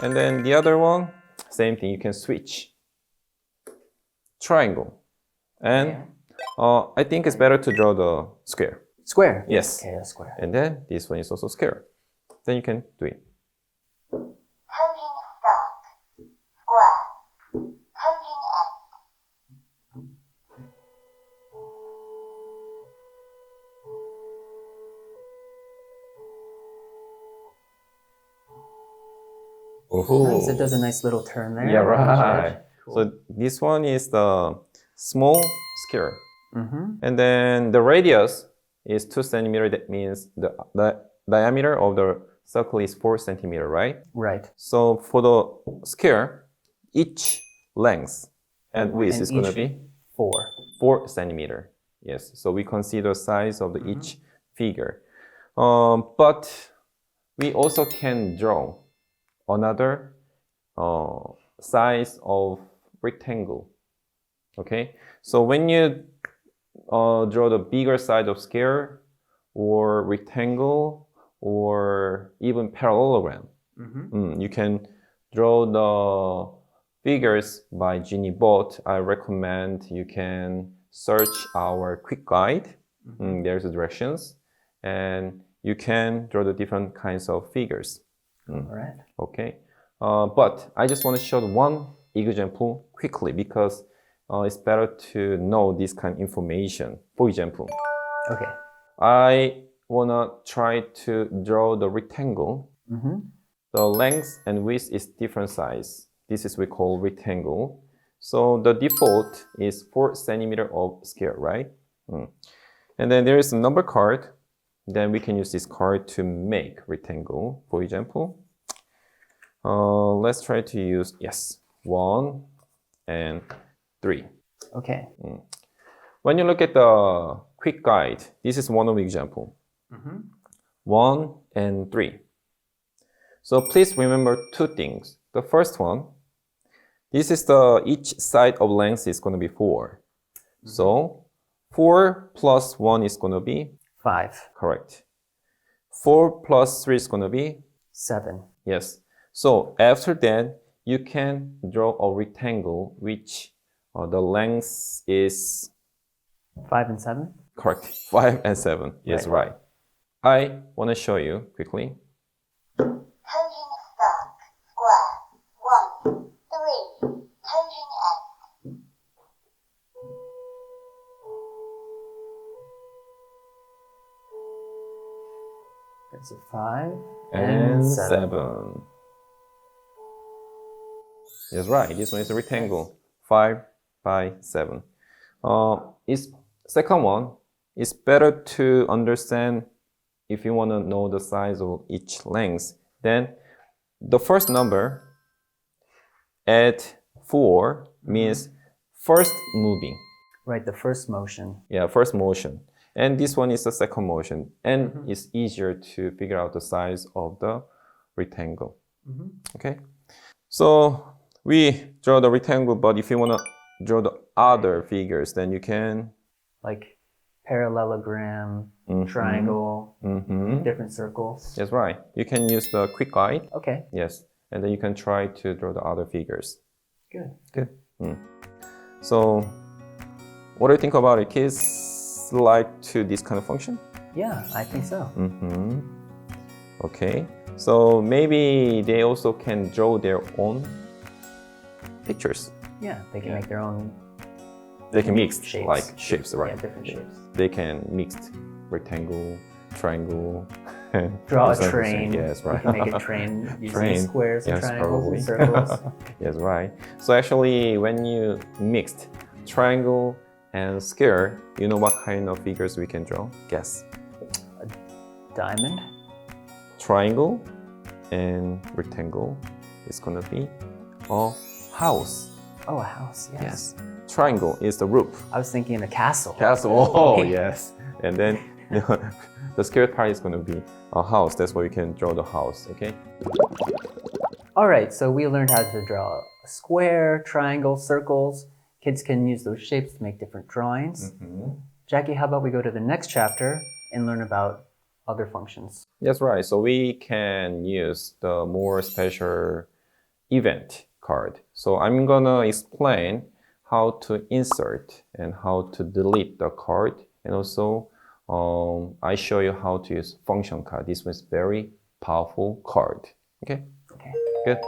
And then the other one, same thing, you can switch. Triangle. And I think it's better to draw the square. Square? Yes. Okay, a square. And then this one is also square. Then you can do it. Counting stock. Square. Counting end. Nice, it does a nice little turn there. Yeah, right. Cool. So this one is the small square. Mm-hmm. And then the radius is 2 centimeter. That means the diameter of the circle is 4 centimeter, right? Right. So for the square, each length and width is going to be 4 centimeter. Yes. So we consider size of the each figure. But we also can draw another size of rectangle. Okay. So when you draw the bigger side of square or rectangle or even parallelogram, you can draw the figures by GENIBOT. I recommend you can search our quick guide. There's the directions, and you can draw the different kinds of figures. All right. Okay, but I just want to show one example quickly because it's better to know this kind of information. For example, Okay. I want to try to draw the rectangle. The length and width is different size. This is we call rectangle. So the default is 4 centimeter of square, right? And then there is a number card. Then we can use this card to make rectangle. For example, let's try to use, 1 and 3. Okay. When you look at the quick guide, this is one of the example. 1 and 3. So please remember two things. The first one, this is each side of length is going to be 4. So 4 plus 1 is going to be 5. correct. 4 plus 3 is going to be 7. yes. So after that, you can draw a rectangle which the length is 5 and 7? correct. 5 and 7. Yes, right. I want to show you quickly. Counting stock. Square. 1, 3. Counting end. That's a 5 And 7. Yes, right. This one is a rectangle. 5 by 7. It's second one. It's better to understand if you want to know the size of each length. Then the first number at 4 means first moving. Right, the first motion. Yeah, first motion. And this one is the second motion. And it's easier to figure out the size of the rectangle. Okay? So we draw the rectangle, but if you want to draw the other figures, then you can... Like parallelogram, triangle, different circles. That's right. You can use the quick guide. Okay, Yes. And then you can try to draw the other figures. good. Good. So what do you think about it? Kids like to this kind of function? Yeah, I think so. Okay. So maybe they also can draw their own pictures. Yeah, they can make their own. They can mix Shapes. like shapes, right? Yeah, different shapes. They can mix rectangle, triangle. Draw or a something. train. Yes, right. You can make a train using Train. squares and Yes, triangles probably. and circles. Yes, right. So actually, when you mixed triangle and square, you know what kind of figures we can draw? Guess. Diamond. Triangle and rectangle is gonna be a house. Oh, a house. Yes. Triangle is the roof. I was thinking a castle. Castle. Oh, yes. And then the square part is gonna be a house. That's why we can draw the house. Okay. All right, so we learned how to draw a square, triangle, circles. Kids can use those shapes to make different drawings. Jackie, how about we go to the next chapter and learn about other functions? That's right. So we can use the more special event card. So I'm gonna explain how to insert and how to delete the card, and also I show you how to use function card. This was very powerful card. Okay? Okay. Good.